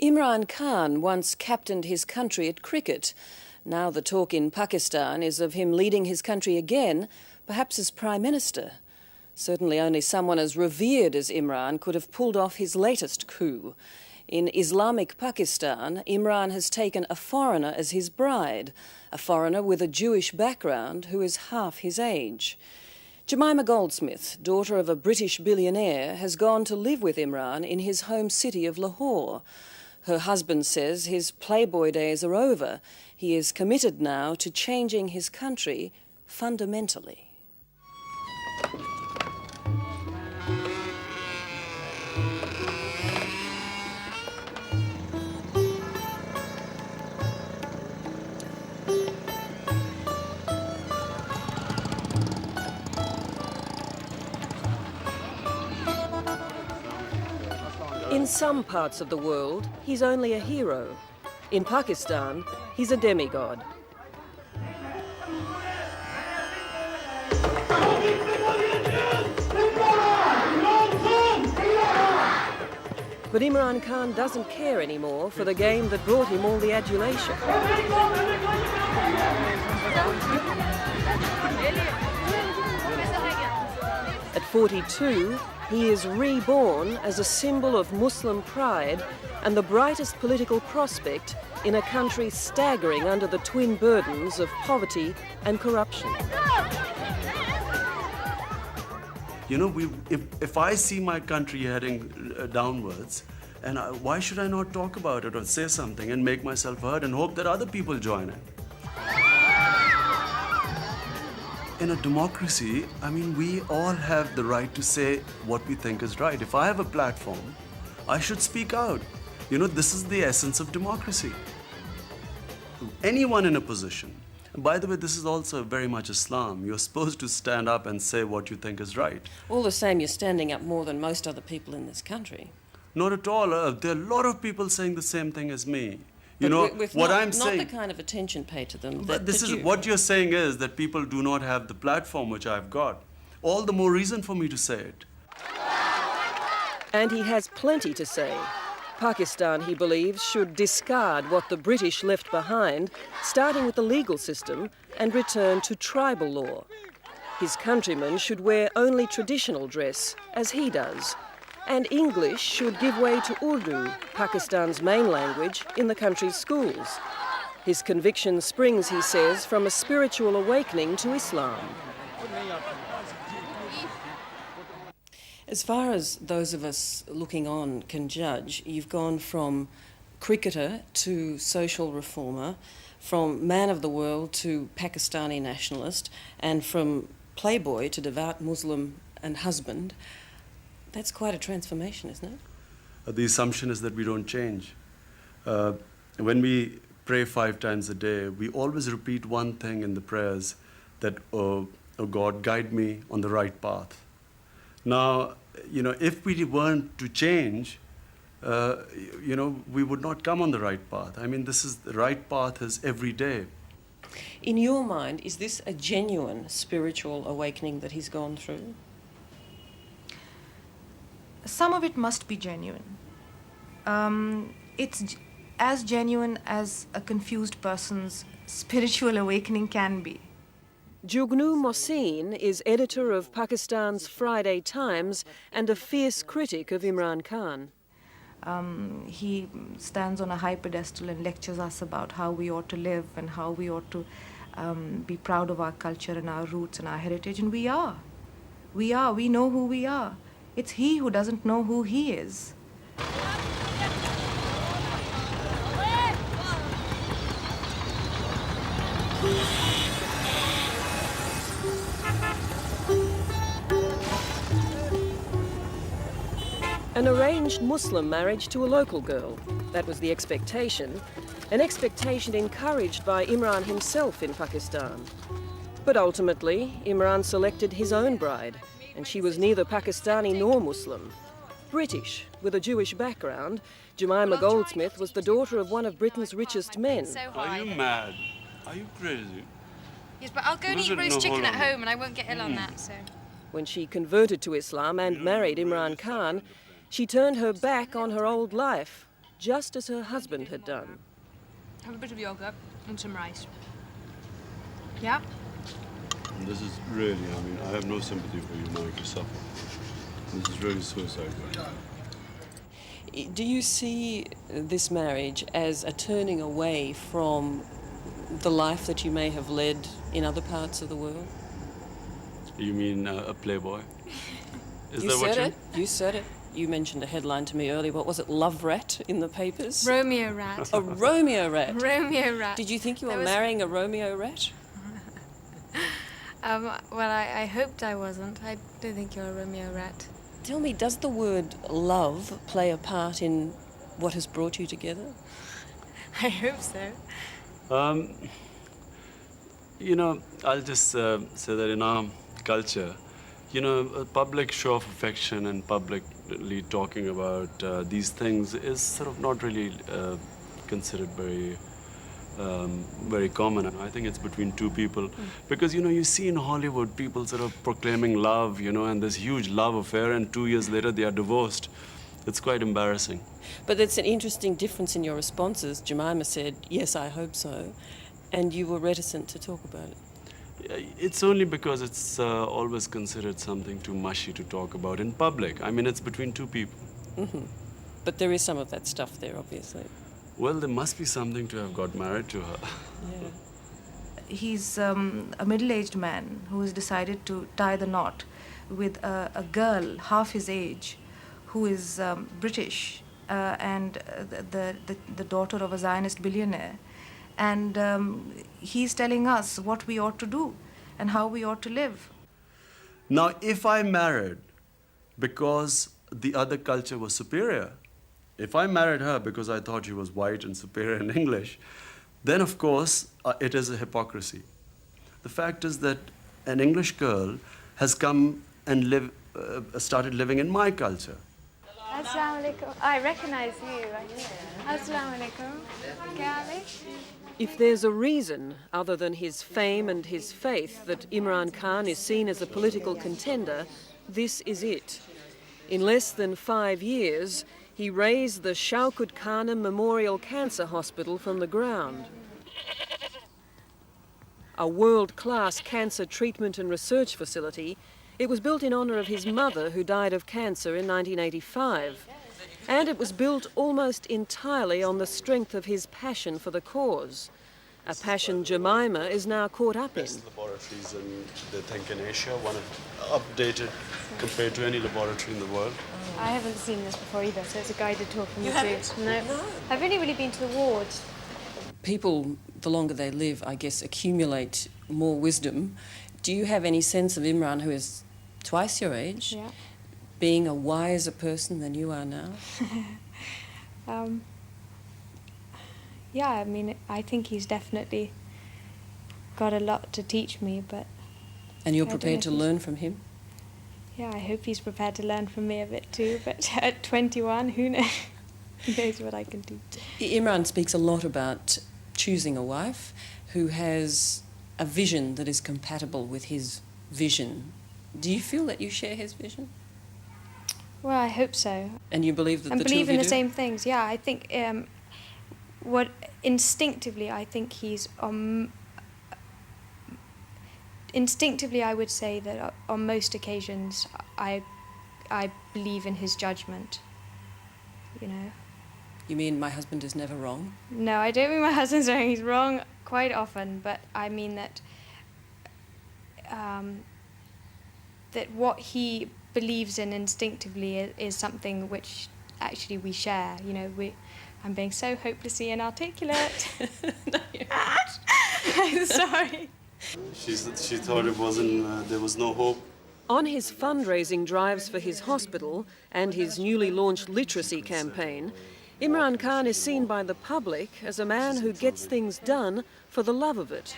Imran Khan once captained his country at cricket. Now the talk in Pakistan is of him leading his country again, perhaps as Prime Minister. Certainly only someone as revered as Imran could have pulled off his latest coup. In Islamic Pakistan, Imran has taken a foreigner as his bride, a foreigner with a Jewish background who is half his age. Jemima Goldsmith, daughter of a British billionaire, has gone to live with Imran in his home city of Lahore. Her husband says his playboy days are over. He is committed now to changing his country fundamentally. In some parts of the world, he's only a hero. In Pakistan, he's a demigod. But Imran Khan doesn't care anymore for the game that brought him all the adulation. At 42, he is reborn as a symbol of Muslim pride and the brightest political prospect in a country staggering under the twin burdens of poverty and corruption. You know, if I see my country heading downwards, and why should I not talk about it or say something and make myself heard and hope that other people join in? In a democracy, I mean, we all have the right to say what we think is right. If I have a platform, I should speak out. You know, this is the essence of democracy. Anyone in a position. And by the way, this is also very much Islam. You're supposed to stand up and say what you think is right. All the same, you're standing up more than most other people in this country. Not at all. There are a lot of people saying the same thing as me. You but know, with what not, I'm saying... Not the kind of attention paid to them. But what you're saying is that people do not have the platform which I've got. All the more reason for me to say it. And he has plenty to say. Pakistan, he believes, should discard what the British left behind, starting with the legal system, and return to tribal law. His countrymen should wear only traditional dress, as he does. And English should give way to Urdu, Pakistan's main language, in the country's schools. His conviction springs, he says, from a spiritual awakening to Islam. As far as those of us looking on can judge, you've gone from cricketer to social reformer, from man of the world to Pakistani nationalist, and from playboy to devout Muslim and husband. That's quite a transformation, isn't it? The assumption is that we don't change. When we pray 5 times a day, we always repeat one thing in the prayers, that, oh God, guide me on the right path. Now, you know, if we weren't to change, you know, we would not come on the right path. I mean, the right path is every day. In your mind, is this a genuine spiritual awakening that he's gone through? Some of it must be genuine. It's as genuine as a confused person's spiritual awakening can be. Jugnu Mohsin is editor of Pakistan's Friday Times and a fierce critic of Imran Khan. He stands on a high pedestal and lectures us about how we ought to live and how we ought to be proud of our culture and our roots and our heritage, and we are. We know who we are. It's he who doesn't know who he is. An arranged Muslim marriage to a local girl. That was the expectation. An expectation encouraged by Imran himself in Pakistan. But ultimately, Imran selected his own bride, and she was neither Pakistani nor Muslim. British, with a Jewish background, Jemima Goldsmith was the daughter of one of Britain's richest men. Are you mad? Are you crazy? Yes, but I'll go and eat roast chicken at home and I won't get ill on that, so... When she converted to Islam and married Imran Khan, she turned her back on her old life just as her husband had done. Have a bit of yogurt and some rice. Yeah? This is really, I mean, I have no sympathy for you, Mike, you suffer. This is really suicide. Do you see this marriage as a turning away from the life that you may have led in other parts of the world? You mean a playboy? Is You that what said you... it. You said it. You mentioned a headline to me earlier. What was it? Love rat in the papers? Romeo rat. A Romeo rat. Romeo rat. Did you think you were That was- marrying a Romeo rat? Well, I hoped I wasn't. I don't think you're a Romeo rat. Tell me, does the word love play a part in what has brought you together? I hope so. You know, I'll just say that in our culture, you know, a public show of affection and publicly talking about these things is sort of not really considered very common. And I think it's between two people. Because, you know, you see in Hollywood people sort of proclaiming love, you know, and this huge love affair, and 2 years later they are divorced. It's quite embarrassing. But it's an interesting difference in your responses. Jemima said, yes, I hope so. And you were reticent to talk about it. It's only because it's always considered something too mushy to talk about in public. I mean, it's between two people. But there is some of that stuff there, obviously. Well, there must be something to have got married to her. Yeah. He's a middle-aged man who has decided to tie the knot with a girl half his age who is British and the daughter of a Zionist billionaire. And he's telling us what we ought to do and how we ought to live. Now, if I married because the other culture was superior, if I married her because I thought she was white and superior in English, then of course it is a hypocrisy. The fact is that an English girl has come and started living in my culture. Assalamu alaikum. I recognize you. Assalamu alaikum. Kya If there's a reason, other than his fame and his faith, that Imran Khan is seen as a political contender, this is it. In less than 5 years, he raised the Shaukat Khanum Memorial Cancer Hospital from the ground. A world-class cancer treatment and research facility, it was built in honour of his mother, who died of cancer in 1985. And it was built almost entirely on the strength of his passion for the cause. A passion Jemima is now caught up in. Best laboratories in, they think, in Asia, one of updated compared to any laboratory in the world. I haven't seen this before either, so it's a guided tour from the zoo. No. I've only really been to the wards. People, the longer they live, I guess, accumulate more wisdom. Do you have any sense of Imran, who is twice your age, Yeah. being a wiser person than you are now? Yeah, I mean, I think he's definitely got a lot to teach me, but And you're I don't prepared to know if he's- learn from him? yeah, I hope he's prepared to learn from me a bit too. But at 21, who knows? Who knows what I can teach? Imran speaks a lot about choosing a wife who has a vision that is compatible with his vision. Do you feel that you share his vision? Well, I hope so. And you believe that And the two believe of in you the do? same things. Yeah, I think what instinctively I think he's instinctively I would say that on most occasions I believe in his judgment. You know. You mean my husband is never wrong? No, I don't mean my husband's wrong. He's wrong quite often, but I mean that that what he believes in instinctively is something which actually we share. You know, I'm being so hopelessly inarticulate. No, you're I'm sorry. She thought it wasn't, there was no hope. On his fundraising drives for his hospital and his newly launched literacy campaign, Imran Khan is seen by the public as a man who gets things done for the love of it.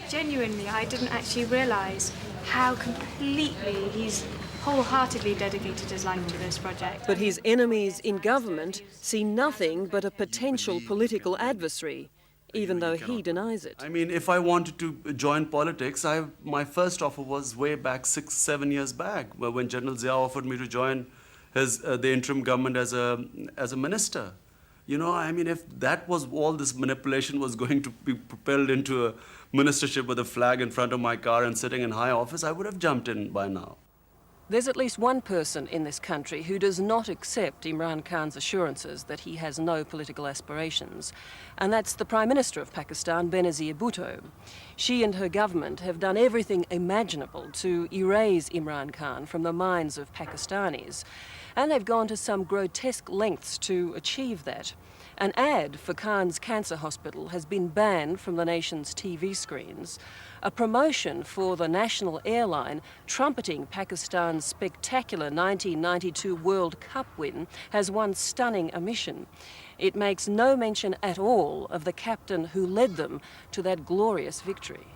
Genuinely, I didn't actually realise how completely he's wholeheartedly dedicated his life to this project. But his enemies in government see nothing but a potential political adversary, even though he denies it. I mean, if I wanted to join politics, my first offer was way back 6-7 years back, when General Zia offered me to join the interim government as a minister. You know, I mean, if that was all this manipulation was going to be propelled into a ministership with a flag in front of my car and sitting in high office, I would have jumped in by now. There's at least one person in this country who does not accept Imran Khan's assurances that he has no political aspirations, and that's the Prime Minister of Pakistan, Benazir Bhutto. She and her government have done everything imaginable to erase Imran Khan from the minds of Pakistanis, and they've gone to some grotesque lengths to achieve that. An ad for Khan's cancer hospital has been banned from the nation's TV screens. A promotion for the national airline trumpeting Pakistan's spectacular 1992 World Cup win has one stunning omission. It makes no mention at all of the captain who led them to that glorious victory.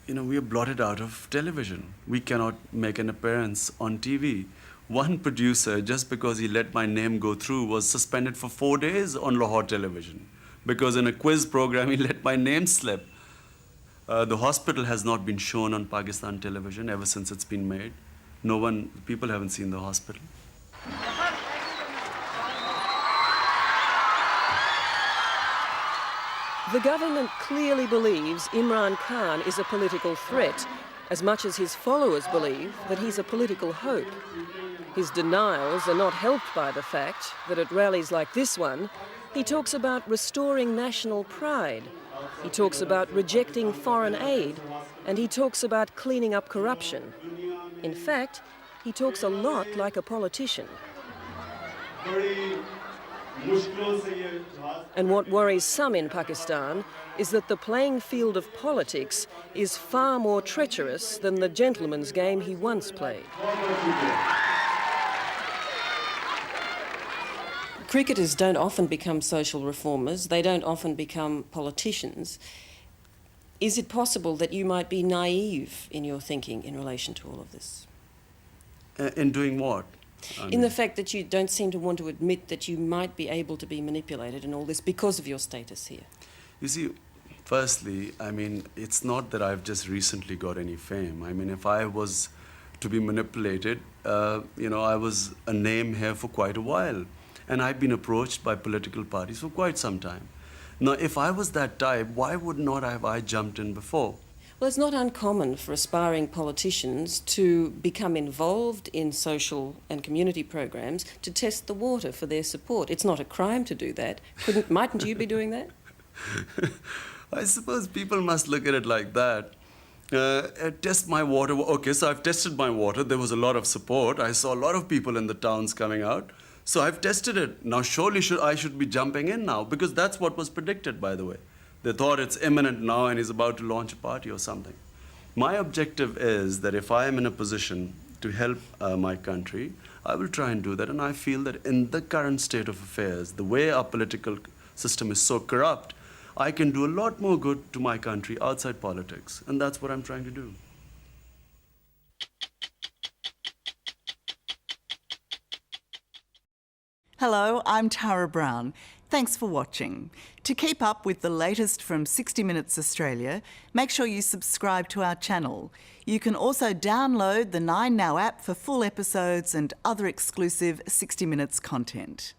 You know, we are blotted out of television. We cannot make an appearance on TV. One producer, just because he let my name go through, was suspended for 4 days on Lahore television because in a quiz program he let my name slip. The hospital has not been shown on Pakistan television ever since it's been made. People haven't seen the hospital. The government clearly believes Imran Khan is a political threat, as much as his followers believe that he's a political hope. His denials are not helped by the fact that at rallies like this one, he talks about restoring national pride. He talks about rejecting foreign aid, and he talks about cleaning up corruption. In fact, he talks a lot like a politician. And what worries some in Pakistan is that the playing field of politics is far more treacherous than the gentleman's game he once played. Cricketers don't often become social reformers. They don't often become politicians. Is it possible that you might be naive in your thinking in relation to all of this? In doing what? In the fact that you don't seem to want to admit that you might be able to be manipulated in all this because of your status here. You see, firstly, I mean, it's not that I've just recently got any fame. I mean, if I was to be manipulated, I was a name here for quite a while. And I've been approached by political parties for quite some time. Now, if I was that type, why would not have I jumped in before? Well, it's not uncommon for aspiring politicians to become involved in social and community programs to test the water for their support. It's not a crime to do that. Mightn't you be doing that? I suppose people must look at it like that. Test my water. Okay, so I've tested my water. There was a lot of support. I saw a lot of people in the towns coming out. So I've tested it. Now surely I should be jumping in now, because that's what was predicted, by the way. They thought it's imminent now and he's about to launch a party or something. My objective is that if I am in a position to help my country, I will try and do that. And I feel that in the current state of affairs, the way our political system is so corrupt, I can do a lot more good to my country outside politics. And that's what I'm trying to do. Hello, I'm Tara Brown. Thanks for watching. To keep up with the latest from 60 Minutes Australia, make sure you subscribe to our channel. You can also download the 9Now app for full episodes and other exclusive 60 Minutes content.